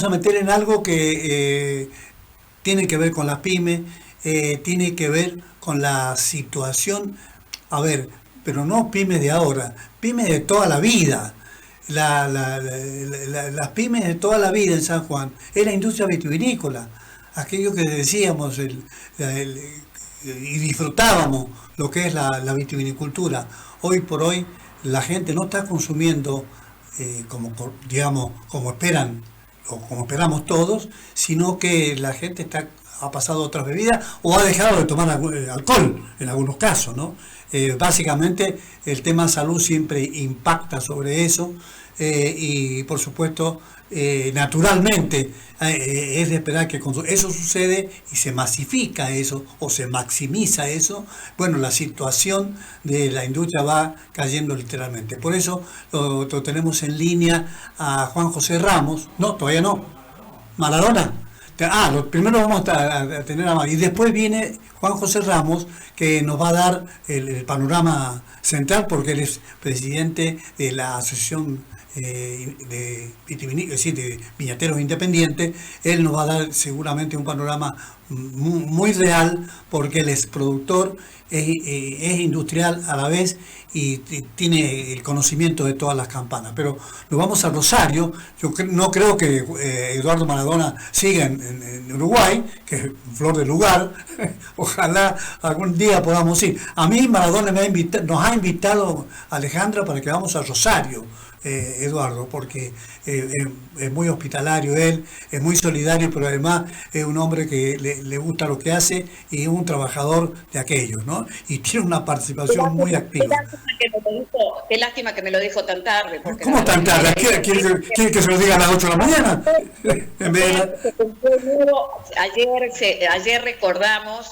a meter en algo que tiene que ver con las pymes, tiene que ver con la situación, a ver, pero no pymes de ahora, pymes de toda la vida. Las pymes de toda la vida en San Juan es la industria vitivinícola, aquello que decíamos y disfrutábamos lo que es la vitivinicultura. Hoy por hoy la gente no está consumiendo digamos, como esperan o como esperamos todos, sino que la gente ha pasado a otras bebidas o ha dejado de tomar alcohol en algunos casos, ¿no? Básicamente el tema salud siempre impacta sobre eso, y por supuesto naturalmente es de esperar que cuando eso sucede y se masifica eso o se maximiza eso, bueno, la situación de la industria va cayendo literalmente. Por eso lo tenemos en línea a Juan José Ramos. No, todavía no. Maradona. Primero vamos a tener a y después viene Juan José Ramos, que nos va a dar el panorama central, porque él es presidente de la Asociación de Viñateros Independientes. Él nos va a dar seguramente un panorama muy real, porque él es productor, es industrial a la vez y tiene el conocimiento de todas las campanas. Pero nos vamos a Rosario. Yo no creo que Eduardo Maradona siga en Uruguay, que es flor del lugar. Ojalá algún día podamos ir. A mí Maradona nos ha invitado Alejandra para que vamos a Rosario, Eduardo, porque es muy hospitalario él, es muy solidario, pero además es un hombre que le gusta lo que hace y es un trabajador de aquellos, ¿no? Y tiene una participación muy activa. Qué lástima que me lo dijo tan tarde. ¿Cómo tan tarde? ¿Quiere que se lo diga a las 8 de la mañana? Ayer recordamos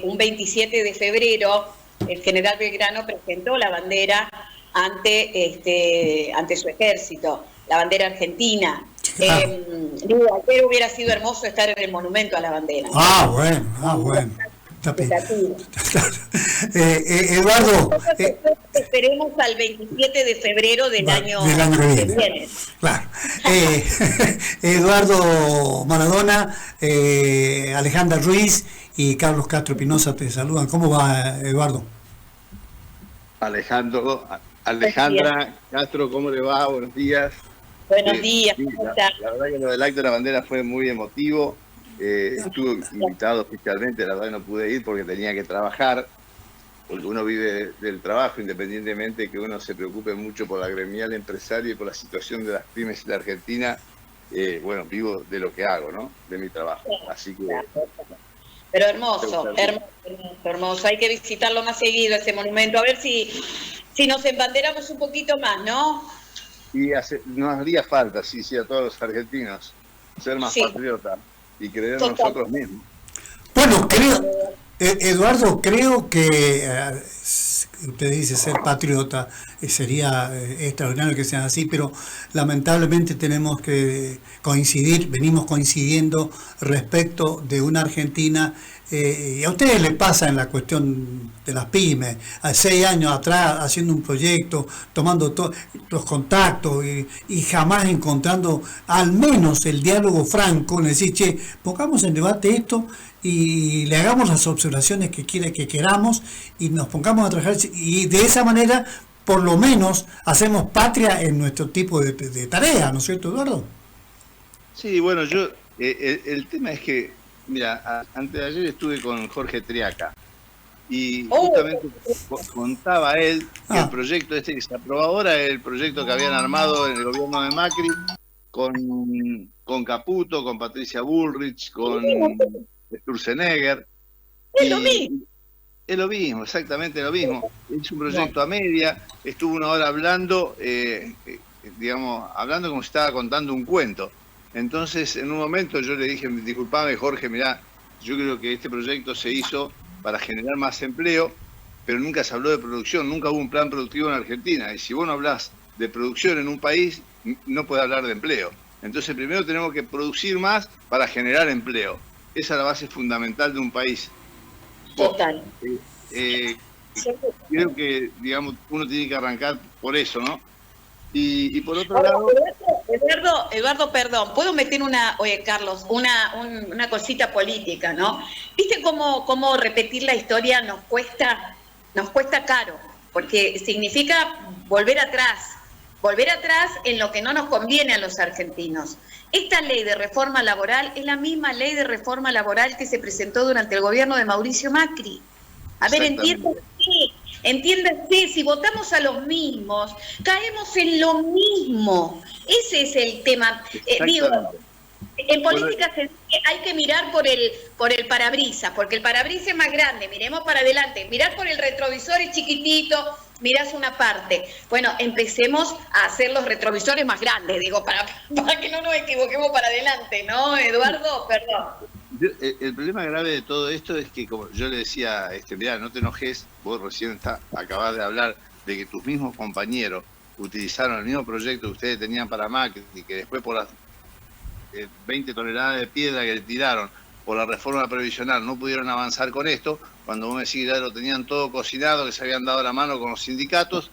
un 27 de febrero, el general Belgrano presentó la bandera ante su ejército, la bandera argentina. Ayer hubiera sido hermoso estar en el monumento a la bandera. Bueno. Eduardo, esperemos al 27 de febrero del año que viene. Claro. Eduardo Maradona, Alejandra Ruiz y Carlos Castro Pinoza te saludan. ¿Cómo va, Eduardo? Alejandra Castro, ¿cómo le va? Buenos días. Buenos días. La verdad que lo del acto de la bandera fue muy emotivo. Estuve invitado oficialmente, la verdad que no pude ir porque tenía que trabajar, porque uno vive del trabajo, independientemente que uno se preocupe mucho por la gremial empresaria y por la situación de las pymes en la Argentina. Vivo de lo que hago, ¿no? De mi trabajo. Así que... Pero hermoso. Hay que visitarlo más seguido, ese monumento, a ver si nos embanderamos un poquito más, ¿no? Y nos haría falta, sí, a todos los argentinos, ser más patriotas y creer en nosotros mismos. Bueno, Eduardo, creo que usted dice ser patriota, sería extraordinario que sean así, pero lamentablemente tenemos que venimos coincidiendo respecto de una Argentina, y a ustedes les pasa en la cuestión de las pymes, a 6 años atrás haciendo un proyecto, tomando los contactos y jamás encontrando al menos el diálogo franco, en decir, che, pongamos en debate esto y le hagamos las observaciones que queramos y nos pongamos a trabajar, y de esa manera por lo menos hacemos patria en nuestro tipo de tarea, ¿no es cierto, Eduardo? Sí, bueno, el tema es que, mira, antes de ayer estuve con Jorge Triaca y justamente contaba él que el proyecto que se aprobó ahora es el proyecto que habían armado en el gobierno de Macri con Caputo, con Patricia Bullrich, con Sturzenegger. Es lo mismo. Es lo mismo, exactamente lo mismo. Es un proyecto a media, estuvo 1 hora hablando, hablando como si estaba contando un cuento. Entonces, en un momento yo le dije, disculpame Jorge, mirá, yo creo que este proyecto se hizo para generar más empleo, pero nunca se habló de producción, nunca hubo un plan productivo en Argentina. Y si vos no hablás de producción en un país, no podés hablar de empleo. Entonces, primero tenemos que producir más para generar empleo. Esa es la base fundamental de un país. Total. Creo que, uno tiene que arrancar por eso, ¿no? Y por otro lado... Eduardo, perdón, ¿puedo meter Carlos, una cosita política, ¿no? ¿Viste cómo repetir la historia nos cuesta caro? Porque significa volver atrás en lo que no nos conviene a los argentinos. Esta ley de reforma laboral es la misma ley de reforma laboral que se presentó durante el gobierno de Mauricio Macri. A ver, entiéndase, si votamos a los mismos, caemos en lo mismo. Ese es el tema. En política hay que mirar por el parabrisas, porque el parabrisas es más grande, miremos para adelante. Mirar por el retrovisor es chiquitito, mirás una parte. Bueno, empecemos a hacer los retrovisores más grandes, digo, para que no nos equivoquemos para adelante, ¿no, Eduardo? Perdón. El problema grave de todo esto es que, como yo le decía, mirá, no te enojes, vos recién acabás de hablar de que tus mismos compañeros utilizaron el mismo proyecto que ustedes tenían para Macri, y que después por las 20 toneladas de piedra que le tiraron por la reforma previsional no pudieron avanzar con esto, cuando vos me decís ya lo tenían todo cocinado, que se habían dado la mano con los sindicatos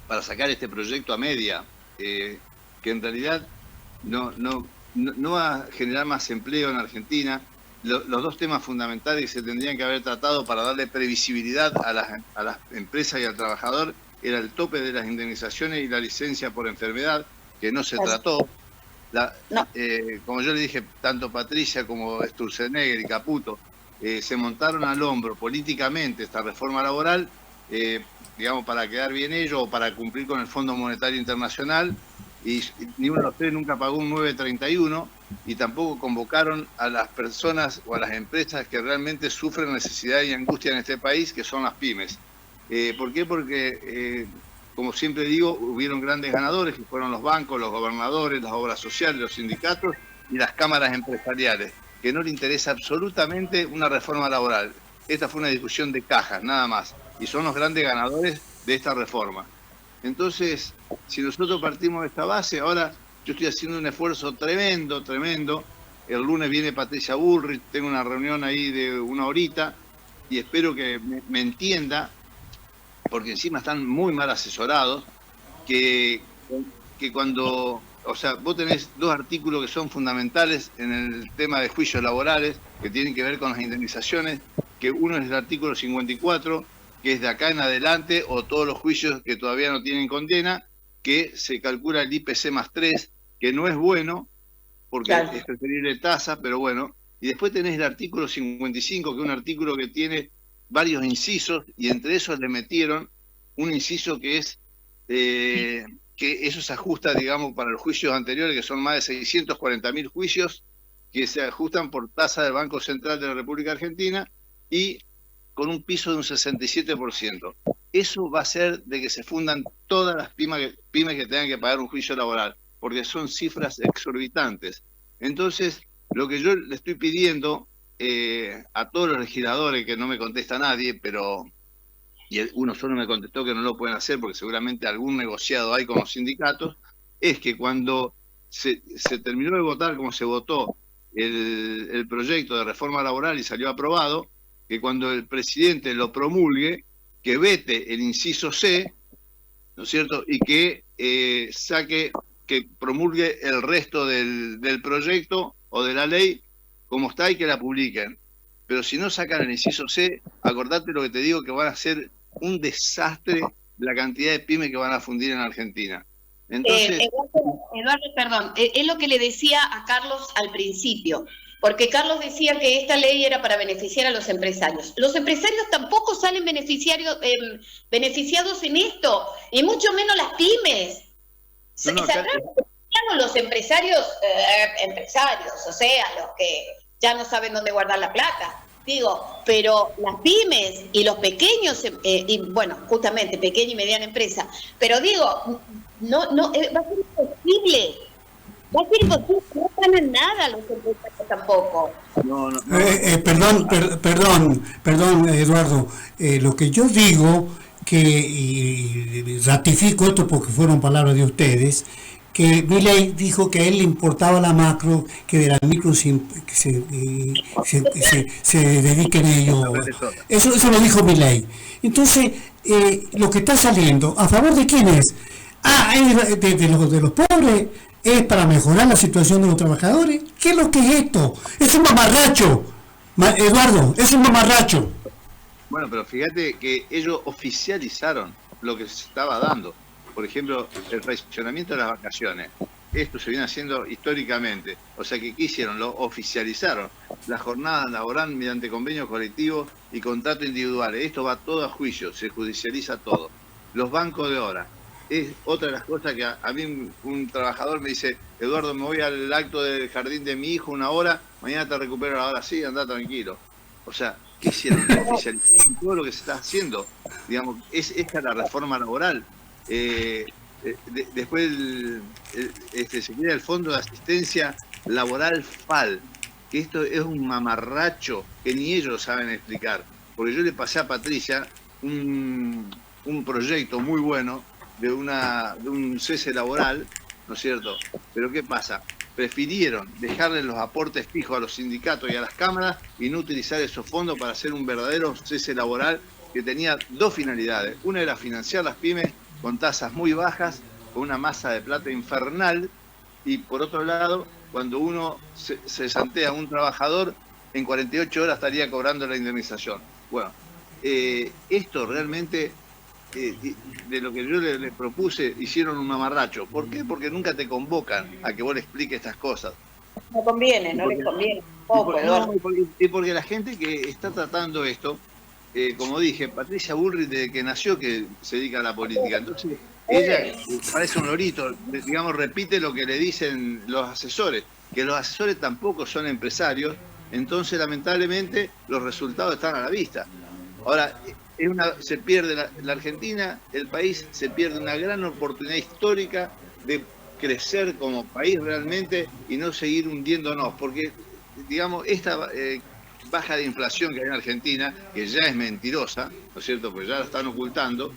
para sacar este proyecto a media, que en realidad no va a generar más empleo en Argentina. Los dos temas fundamentales que se tendrían que haber tratado para darle previsibilidad a las empresas y al trabajador era el tope de las indemnizaciones y la licencia por enfermedad, que no se trató. Como yo le dije, tanto Patricia como Sturzenegger y Caputo se montaron al hombro políticamente esta reforma laboral, digamos, para quedar bien ellos o para cumplir con el Fondo Monetario Internacional, y ni uno de los tres nunca pagó un 931, y tampoco convocaron a las personas o a las empresas que realmente sufren necesidad y angustia en este país, que son las pymes. ¿Por qué? Porque como siempre digo, hubieron grandes ganadores, que fueron los bancos, los gobernadores, las obras sociales, los sindicatos y las cámaras empresariales, que no le interesa absolutamente una reforma laboral. Esta fue una discusión de cajas, nada más, y son los grandes ganadores de esta reforma. Entonces, si nosotros partimos de esta base, ahora yo estoy haciendo un esfuerzo tremendo. El lunes viene Patricia Bullrich, tengo una reunión ahí de 1 horita, y espero que me entienda, porque encima están muy mal asesorados, que cuando, o sea, vos tenés dos artículos que son fundamentales en el tema de juicios laborales, que tienen que ver con las indemnizaciones, que uno es el artículo 54, que es de acá en adelante, o todos los juicios que todavía no tienen condena, que se calcula el IPC más 3, que no es bueno, porque es preferible tasa, pero bueno. Y después tenés el artículo 55, que es un artículo que tiene varios incisos, y entre esos le metieron un inciso que es que eso se ajusta, digamos, para los juicios anteriores, que son más de 640.000 juicios, que se ajustan por tasa del Banco Central de la República Argentina, y con un piso de un 67%. Eso va a hacer de que se fundan todas las pymes que tengan que pagar un juicio laboral, porque son cifras exorbitantes. Entonces, lo que yo le estoy pidiendo a todos los legisladores, que no me contesta nadie, y uno solo me contestó que no lo pueden hacer porque seguramente algún negociado hay con los sindicatos, es que cuando se terminó de votar como se votó el proyecto de reforma laboral y salió aprobado, que cuando el presidente lo promulgue, que vete el inciso C, ¿no es cierto?, y que que promulgue el resto del proyecto o de la ley como está, y que la publiquen. Pero si no sacan el inciso C, acordate lo que te digo, que van a ser un desastre la cantidad de pymes que van a fundir en Argentina. Entonces, Eduardo, perdón, es lo que le decía a Carlos al principio, porque Carlos decía que esta ley era para beneficiar a los empresarios. Los empresarios tampoco salen beneficiados en esto, y mucho menos las pymes. Los empresarios, o sea, los que ya no saben dónde guardar la plata, digo, pero las pymes y los pequeños, y bueno, justamente pequeña y mediana empresa, pero digo, no va a ser imposible. No ganan nada los empresarios tampoco. Perdón, Eduardo. Lo que yo digo, y ratifico esto porque fueron palabras de ustedes, que Milei dijo que a él le importaba la macro, que de la micro se dediquen ellos. Eso lo dijo Milei. Entonces, lo que está saliendo, ¿a favor de quién es? De los pobres, es para mejorar la situación de los trabajadores. ¿Qué es lo que es esto? Es un mamarracho, Eduardo, es un mamarracho. Bueno, pero fíjate que ellos oficializaron lo que se estaba dando. Por ejemplo, el fraccionamiento de las vacaciones. Esto se viene haciendo históricamente. O sea que, ¿qué hicieron? Lo oficializaron. La jornada laboral mediante convenios colectivos y contratos individuales. Esto va todo a juicio, se judicializa todo. Los bancos de hora. Es otra de las cosas que a mí un trabajador me dice: Eduardo, me voy al acto del jardín de mi hijo 1 hora, mañana te recupero la hora. Sí, anda tranquilo. O sea, ¿qué hicieron? Oficializaron todo lo que se está haciendo. Digamos, esta es la reforma laboral. Después se crea el Fondo de Asistencia Laboral FAL, que esto es un mamarracho que ni ellos saben explicar. Porque yo le pasé a Patricia un proyecto muy bueno de un cese laboral, ¿no es cierto? Pero ¿qué pasa? Prefirieron dejarle los aportes fijos a los sindicatos y a las cámaras y no utilizar esos fondos para hacer un verdadero cese laboral que tenía 2 finalidades. Una era financiar las pymes con tasas muy bajas, con una masa de plata infernal, y por otro lado, cuando uno se santea a un trabajador, en 48 horas estaría cobrando la indemnización. Bueno, esto realmente, de lo que yo le propuse, hicieron un mamarracho. ¿Por qué? Porque nunca te convocan a que vos le expliques estas cosas. No conviene, no les conviene. Y porque la gente que está tratando esto, como dije, Patricia Bullrich, desde que nació que se dedica a la política, entonces ella parece un lorito, digamos, repite lo que le dicen los asesores, que los asesores tampoco son empresarios, entonces lamentablemente los resultados están a la vista. Ahora, se pierde la Argentina, el país se pierde una gran oportunidad histórica de crecer como país realmente y no seguir hundiéndonos, porque, digamos, esta baja de inflación que hay en Argentina, que ya es mentirosa, ¿no es cierto?, pues ya la están ocultando,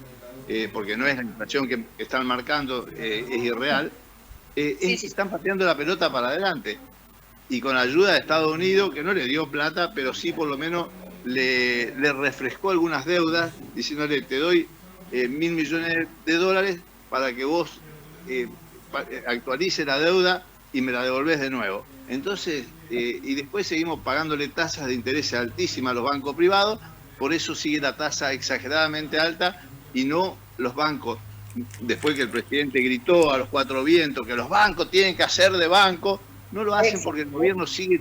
porque no es la inflación que están marcando, es irreal, están pateando la pelota para adelante. Y con ayuda de Estados Unidos, que no le dio plata, pero sí por lo menos le refrescó algunas deudas, diciéndole: te doy $1.000 millones para que vos actualices la deuda y me la devolvés de nuevo. Entonces, y después seguimos pagándole tasas de interés altísimas a los bancos privados, por eso sigue la tasa exageradamente alta y no los bancos. Después que el presidente gritó a los 4 vientos que los bancos tienen que hacer de banco, no lo hacen porque el gobierno sigue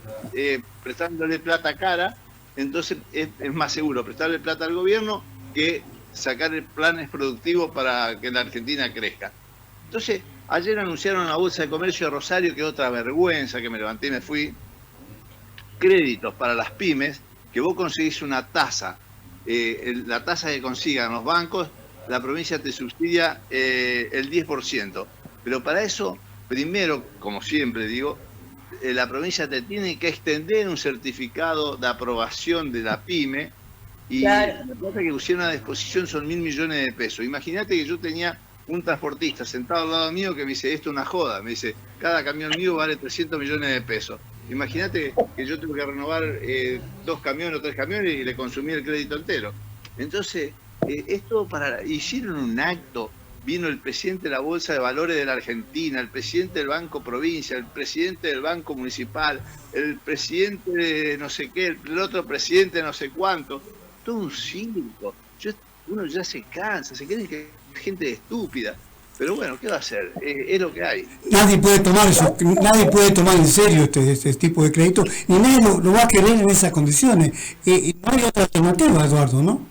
prestándole plata cara. Entonces es más seguro prestarle plata al gobierno que sacar planes productivos para que la Argentina crezca. Entonces, ayer anunciaron en la Bolsa de Comercio de Rosario, que otra vergüenza, que me levanté y me fui, créditos para las pymes, que vos conseguís una tasa, la tasa que consigan los bancos, la provincia te subsidia el 10%. Pero para eso, primero, como siempre digo, la provincia te tiene que extender un certificado de aprobación de la pyme, y claro, la plata que pusieron a disposición son $1.000 millones de pesos. Imagínate que yo tenía un transportista sentado al lado mío que me dice: esto es una joda, me dice, cada camión mío vale $300 millones de pesos. Imagínate que yo tengo que renovar 2 camiones o 3 camiones y le consumí el crédito entero. Entonces, esto hicieron un acto. Vino el presidente de la Bolsa de Valores de la Argentina, el presidente del Banco Provincia, el presidente del Banco Municipal, el presidente de no sé qué, el otro presidente de no sé cuánto. Todo un circo. Uno ya se cansa, se cree que es gente estúpida. Pero bueno, ¿qué va a hacer? Es lo que hay. Nadie puede tomar en serio este tipo de crédito, ni nadie lo va a querer en esas condiciones. No hay otra alternativa, Eduardo, ¿no?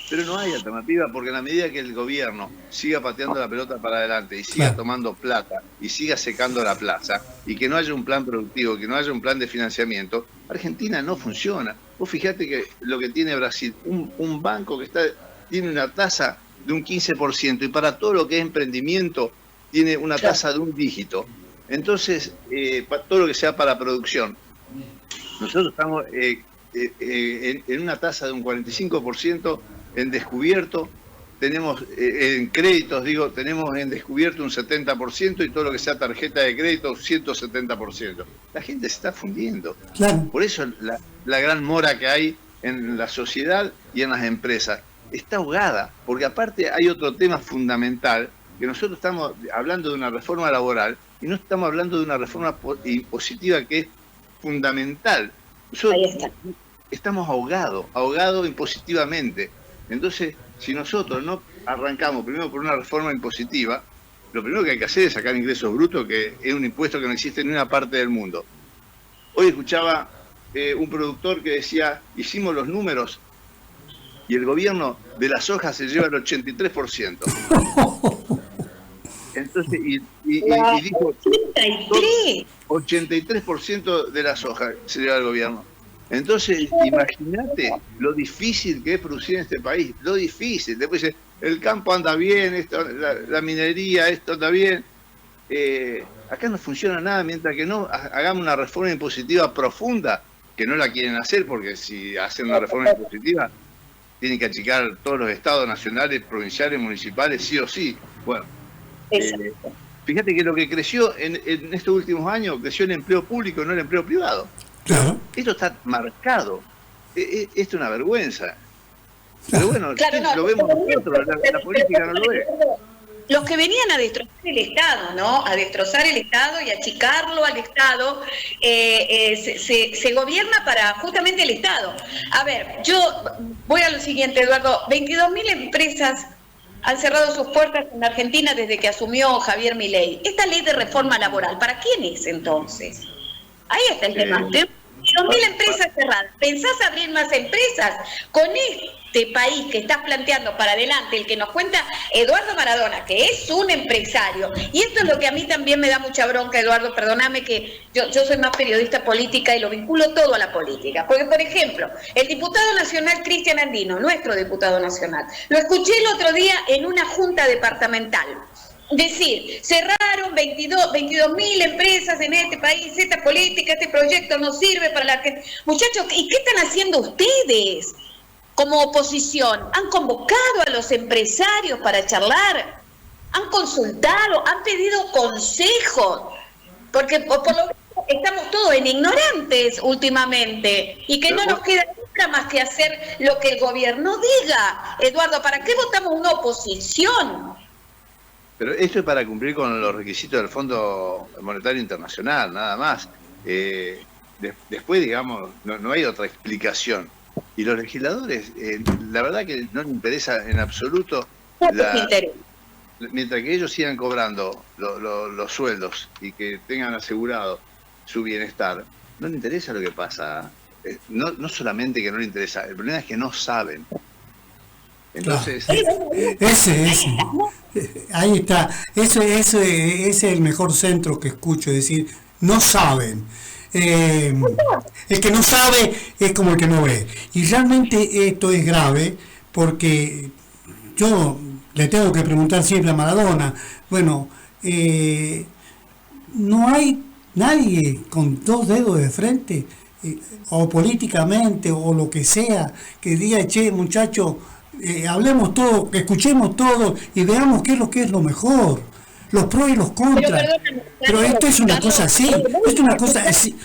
Pero no hay alternativa, porque en la medida que el gobierno siga pateando la pelota para adelante y siga tomando plata y siga secando la plaza, y que no haya un plan productivo, que no haya un plan de financiamiento, Argentina no funciona. Vos fijate que lo que tiene Brasil, un banco que tiene una tasa de un 15%, y para todo lo que es emprendimiento tiene una tasa de un dígito. Entonces, para todo lo que sea para producción, nosotros estamos en una tasa de un 45% en descubierto, tenemos en créditos, tenemos en descubierto un 70%, y todo lo que sea tarjeta de crédito, 170%. La gente se está fundiendo. Claro. Por eso la gran mora que hay en la sociedad y en las empresas está ahogada, porque aparte hay otro tema fundamental, que nosotros estamos hablando de una reforma laboral y no estamos hablando de una reforma impositiva que es fundamental. Nosotros estamos ahogados impositivamente. Entonces, si nosotros no arrancamos primero por una reforma impositiva, lo primero que hay que hacer es sacar ingresos brutos, que es un impuesto que no existe en ninguna parte del mundo. Hoy escuchaba un productor que decía, hicimos los números y el gobierno de la soja se lleva el 83%. Entonces, y dijo, 83% de la soja se lleva el gobierno. Entonces, imagínate lo difícil que es producir en este país, lo difícil. Después dice, el campo anda bien, esto, la minería, esto anda bien. Acá no funciona nada mientras que no hagamos una reforma impositiva profunda, que no la quieren hacer, porque si hacen una reforma impositiva, tienen que achicar todos los estados nacionales, provinciales, municipales, sí o sí. Bueno, fíjate que lo que creció en estos últimos años, creció el empleo público, no el empleo privado. Claro. Esto está marcado. Esto es una vergüenza. Pero bueno, claro, no, lo vemos nosotros, la política no lo ve. Los que venían a destrozar el Estado, ¿no? A destrozar el Estado y achicarlo al Estado, se gobierna para justamente el Estado. A ver, yo voy a lo siguiente, Eduardo. 22.000 empresas han cerrado sus puertas en Argentina desde que asumió Javier Milei. Esta ley de reforma laboral, ¿para quién es entonces? Ahí está el tema. 2.000 empresas cerradas. ¿Pensás abrir más empresas? Con este país que estás planteando para adelante, el que nos cuenta Eduardo Maradona, que es un empresario, y esto es lo que a mí también me da mucha bronca, Eduardo, perdóname que yo soy más periodista política y lo vinculo todo a la política. Porque, por ejemplo, el diputado nacional Cristian Andino, nuestro diputado nacional, lo escuché el otro día en una junta departamental. Decir, cerraron 22.000 empresas en este país, esta política, este proyecto no sirve para la que... Muchachos, ¿y qué están haciendo ustedes como oposición? ¿Han convocado a los empresarios para charlar? ¿Han consultado? ¿Han pedido consejos? Porque por lo menos estamos todos en ignorantes últimamente y que no nos queda otra más que hacer lo que el gobierno diga. Eduardo, ¿para qué votamos una oposición? Pero esto es para cumplir con los requisitos del Fondo Monetario Internacional, nada más. Después, digamos, no hay otra explicación. Y los legisladores, la verdad que no les interesa en absoluto, mientras que ellos sigan cobrando los sueldos y que tengan asegurado su bienestar, no les interesa lo que pasa. No solamente que no les interesa, el problema es que no saben. Entonces, ese. Ahí está. Ese es el mejor centro que escucho, es decir, no saben. El que no sabe es como el que no ve. Y realmente esto es grave porque yo le tengo que preguntar siempre a Maradona, bueno, no hay nadie con dos dedos de frente, o políticamente, o lo que sea, que diga, che, muchacho, hablemos todo, escuchemos todo y veamos qué es lo mejor, los pros y los contras. Pero esto es una cosa así, es una cosa así.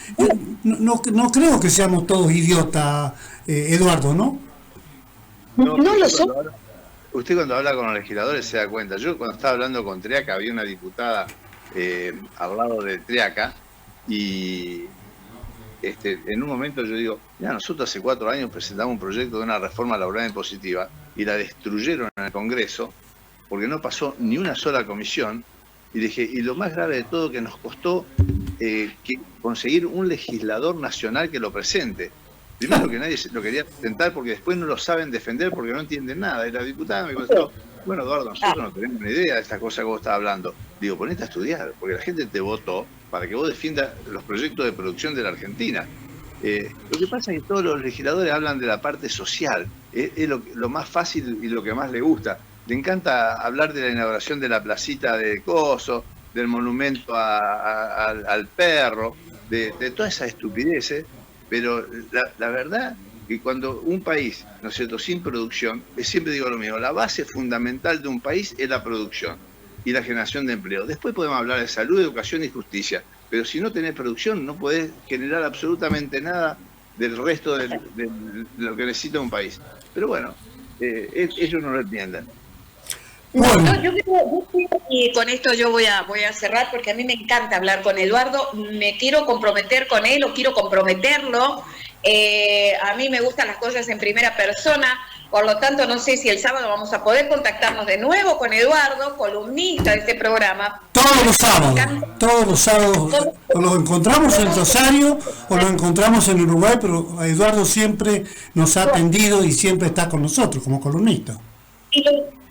No creo que seamos todos idiotas, Eduardo, ¿no? No lo son. Usted cuando habla con los legisladores se da cuenta. Yo cuando estaba hablando con Triaca, había una diputada al lado de Triaca y en un momento yo digo, mira, nosotros hace 4 años presentamos un proyecto de una reforma laboral impositiva y la destruyeron en el Congreso porque no pasó ni una sola comisión. Y dije, y lo más grave de todo, que nos costó conseguir un legislador nacional que lo presente. Primero que nadie lo quería presentar porque después no lo saben defender porque no entienden nada. Y la diputada me contestó, bueno, Eduardo, nosotros no tenemos ni idea de esta cosa que vos estás hablando. Digo, ponete a estudiar, porque la gente te votó para que vos defiendas los proyectos de producción de la Argentina. Lo que pasa es que todos los legisladores hablan de la parte social, es lo más fácil y lo que más le gusta. Le encanta hablar de la inauguración de la placita de Coso, del monumento al perro, de todas esas estupideces, pero la verdad que cuando un país, ¿no es cierto?, sin producción, siempre digo lo mismo, la base fundamental de un país es la producción y la generación de empleo. Después podemos hablar de salud, educación y justicia, pero si no tenés producción no podés generar absolutamente nada del resto de lo que necesita un país. Pero bueno, ellos no lo entienden. Bueno. Y con esto yo voy a cerrar porque a mí me encanta hablar con Eduardo, me quiero comprometer con él o quiero comprometerlo, a mí me gustan las cosas en primera persona, por lo tanto no sé si el sábado vamos a poder contactarnos de nuevo con Eduardo, columnista de este programa. Todos los sábados o los encontramos en Rosario o los encontramos en Uruguay, pero Eduardo siempre nos ha atendido y siempre está con nosotros como columnista.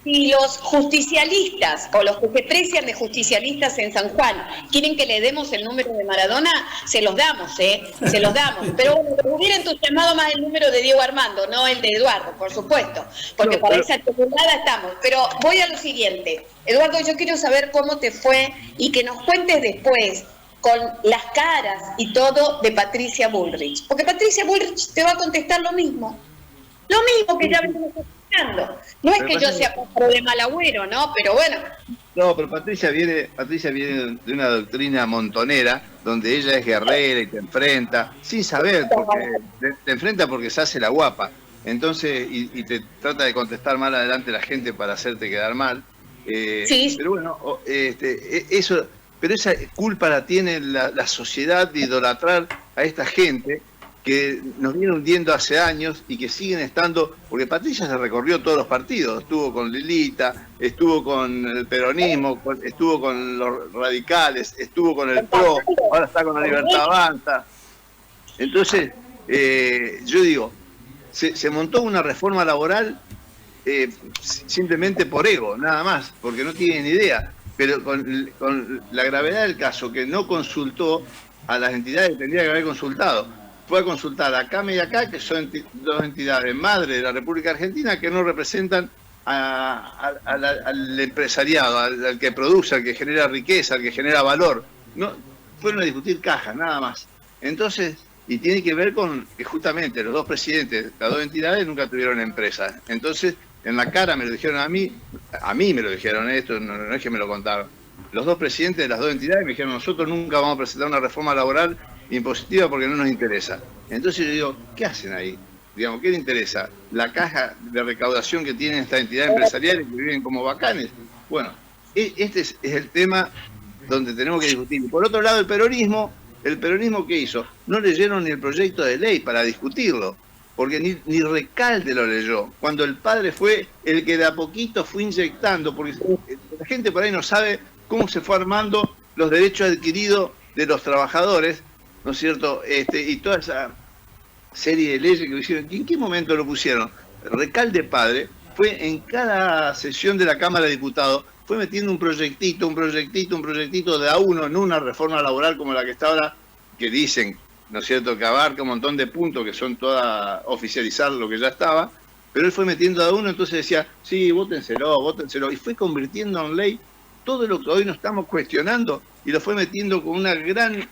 Y los justicialistas, o los que se precian de justicialistas en San Juan, quieren que le demos el número de Maradona, se los damos, se los damos. Pero bueno, me hubiera entusiasmado más el número de Diego Armando, no el de Eduardo, por supuesto, porque para esa temporada estamos. Pero voy a lo siguiente. Eduardo, yo quiero saber cómo te fue y que nos cuentes después con las caras y todo de Patricia Bullrich. Porque Patricia Bullrich te va a contestar lo mismo que ya venimos escuchando. No es que yo sea pájaro de mal agüero, ¿no? Pero bueno. No, pero Patricia viene de una doctrina montonera, donde ella es guerrera y te enfrenta, sin saber, porque te enfrenta porque se hace la guapa. Entonces, y te trata de contestar mal adelante la gente para hacerte quedar mal. Sí. Pero bueno, eso, pero esa culpa la tiene la sociedad de idolatrar a esta gente que nos viene hundiendo hace años y que siguen estando, porque Patricia se recorrió todos los partidos, estuvo con Lilita, estuvo con el peronismo, estuvo con los radicales, estuvo con el PRO, ahora está con la Libertad Avanza. Entonces, yo digo, se montó una reforma laboral simplemente por ego, nada más, porque no tienen idea, pero con la gravedad del caso, que no consultó a las entidades que tendría que haber consultado. Fue a consultar a CAME y ACA, que son dos entidades madre de la República Argentina, que no representan al empresariado, al que produce, al que genera riqueza, al que genera valor. No, fueron a discutir cajas, nada más. Entonces, y tiene que ver con que justamente los dos presidentes de las dos entidades nunca tuvieron empresas. Entonces, en la cara me lo dijeron a mí me lo dijeron esto, no es que me lo contaron. Los dos presidentes de las dos entidades me dijeron, nosotros nunca vamos a presentar una reforma laboral impositiva porque no nos interesa. Entonces yo digo, ¿qué hacen ahí? Digamos, ¿qué les interesa? La caja de recaudación que tienen estas entidades empresariales que viven como bacanes. Bueno, este es el tema donde tenemos que discutir. Por otro lado, el peronismo, ¿qué hizo? No leyeron ni el proyecto de ley para discutirlo, porque ni Recalde lo leyó, cuando el padre fue el que de a poquito fue inyectando, porque la gente por ahí no sabe cómo se fue armando los derechos adquiridos de los trabajadores, ¿no es cierto? Y toda esa serie de leyes que lo hicieron, ¿en qué momento lo pusieron? Recalde padre fue en cada sesión de la Cámara de Diputados, fue metiendo un proyectito de a uno, en una reforma laboral como la que está ahora, que dicen, ¿no es cierto?, que abarca un montón de puntos que son todas oficializar lo que ya estaba, pero él fue metiendo a uno, entonces decía, sí, vótenselo, y fue convirtiendo en ley todo lo que hoy nos estamos cuestionando, y lo fue metiendo con una gran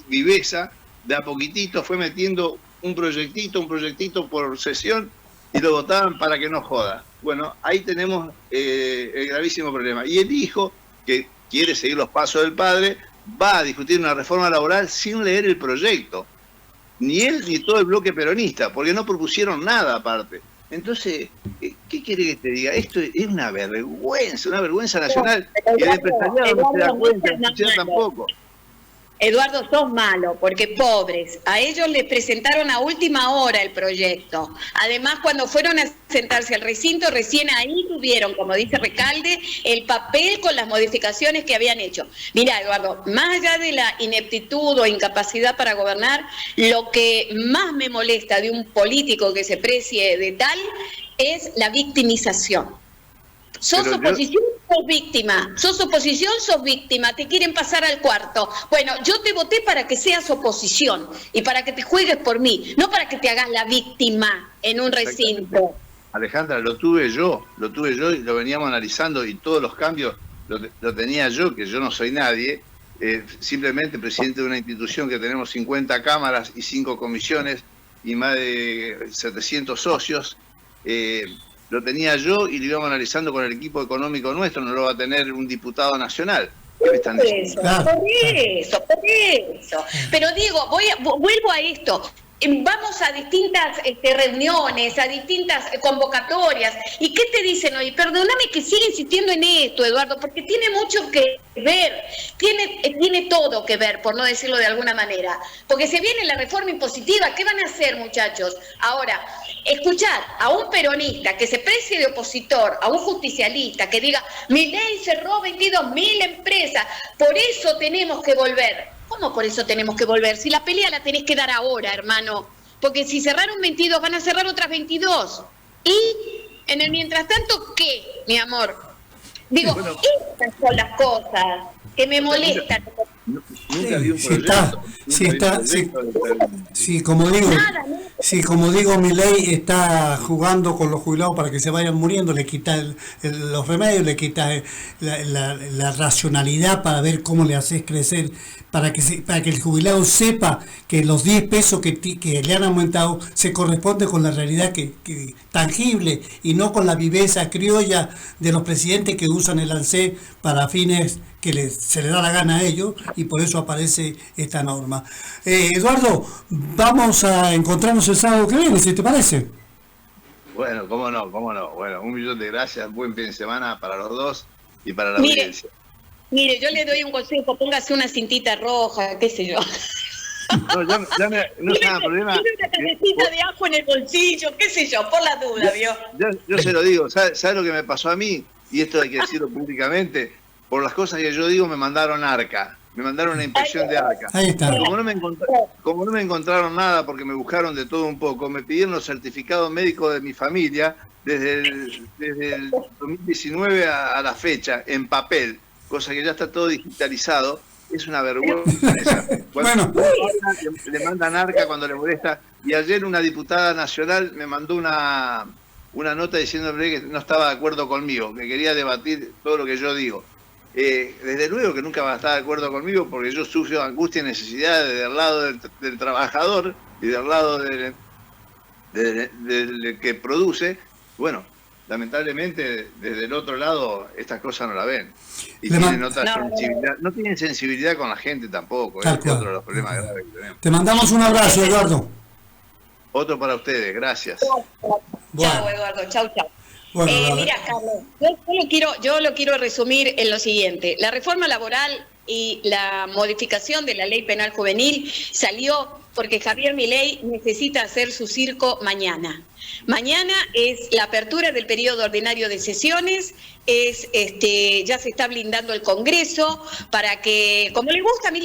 viveza, de a poquitito fue metiendo un proyectito por sesión y lo votaban para que no joda. Bueno, ahí tenemos el gravísimo problema. Y el hijo, que quiere seguir los pasos del padre, va a discutir una reforma laboral sin leer el proyecto. Ni él ni todo el bloque peronista, porque no propusieron nada aparte. Entonces, ¿qué quiere que te diga? Esto es una vergüenza nacional. Y el empresariado no se da cuenta, la sociedad tampoco. Eduardo, sos malo, porque pobres, a ellos les presentaron a última hora el proyecto. Además, cuando fueron a sentarse al recinto, recién ahí tuvieron, como dice Recalde, el papel con las modificaciones que habían hecho. Mira, Eduardo, más allá de la ineptitud o incapacidad para gobernar, lo que más me molesta de un político que se precie de tal es la victimización. Sos oposición, sos víctima. Sos oposición, sos víctima. Te quieren pasar al cuarto. Bueno, yo te voté para que seas oposición y para que te juegues por mí, no para que te hagas la víctima en un recinto. Alejandra, lo tuve yo y lo veníamos analizando y todos los cambios lo tenía yo, que yo no soy nadie, simplemente presidente de una institución que tenemos 50 cámaras y 5 comisiones y más de 700 socios. Lo tenía yo y lo íbamos analizando con el equipo económico nuestro, no lo va a tener un diputado nacional. ¿Qué me están diciendo? Por eso. Pero digo, vuelvo a esto. vamos a distintas reuniones, a distintas convocatorias, ¿y qué te dicen hoy? Perdóname que siga insistiendo en esto, Eduardo, porque tiene mucho que ver, tiene todo que ver, por no decirlo de alguna manera, porque se viene la reforma impositiva. ¿Qué van a hacer, muchachos? Ahora, escuchar a un peronista que se precie de opositor, a un justicialista que diga, Milei cerró 22.000 empresas, por eso tenemos que volver. ¿Cómo por eso tenemos que volver? Si la pelea la tenés que dar ahora, hermano. Porque si cerraron 22, van a cerrar otras 22. Y en el mientras tanto, ¿qué, mi amor? Digo, bueno, estas son las cosas que me molestan. Nunca vi un proyecto. Como digo, Milei está jugando con los jubilados para que se vayan muriendo, le quita los remedios, le quita la racionalidad para ver cómo le haces crecer, para que el jubilado sepa que los 10 pesos que le han aumentado se corresponde con la realidad que tangible y no con la viveza criolla de los presidentes que usan el ANSES para fines que se le da la gana a ellos, y por eso aparece esta norma. Eduardo, vamos a encontrarnos el sábado que viene, si te parece. Bueno, cómo no. Bueno, 1.000.000 de gracias, buen fin de semana para los dos y para la audiencia. Mire, yo le doy un consejo, póngase una cintita roja, qué sé yo. No es nada problema. Tiene una canecita de ajo en el bolsillo, qué sé yo, por la duda, ¿vio? Yo se lo digo, ¿sabe lo que me pasó a mí? Y esto hay que decirlo públicamente. Por las cosas que yo digo me mandaron ARCA, me mandaron una inspección de ARCA. Ahí está. Como no me encontraron nada porque me buscaron de todo un poco, me pidieron los certificados médicos de mi familia desde el 2019 a la fecha, en papel, cosa que ya está todo digitalizado. Es una vergüenza. Bueno. Le mandan ARCA cuando le molesta. Y ayer una diputada nacional me mandó una nota diciéndome que no estaba de acuerdo conmigo, que quería debatir todo lo que yo digo. Desde luego que nunca va a estar de acuerdo conmigo porque yo sufro angustia y necesidades del lado del trabajador y del lado del que produce. Bueno, lamentablemente desde el otro lado estas cosas no la ven y tienen otra sensibilidad. No tienen sensibilidad con la gente tampoco, es otro de los problemas graves que tenemos. Te mandamos un abrazo, Eduardo. Otro para ustedes, gracias. Chao, Eduardo, chau. Bueno, mira, Carlos, yo lo quiero resumir en lo siguiente. La reforma laboral y la modificación de la ley penal juvenil salió porque Javier Milei necesita hacer su circo mañana. Mañana es la apertura del periodo ordinario de sesiones, ya se está blindando el Congreso para que, como le gusta a Milei,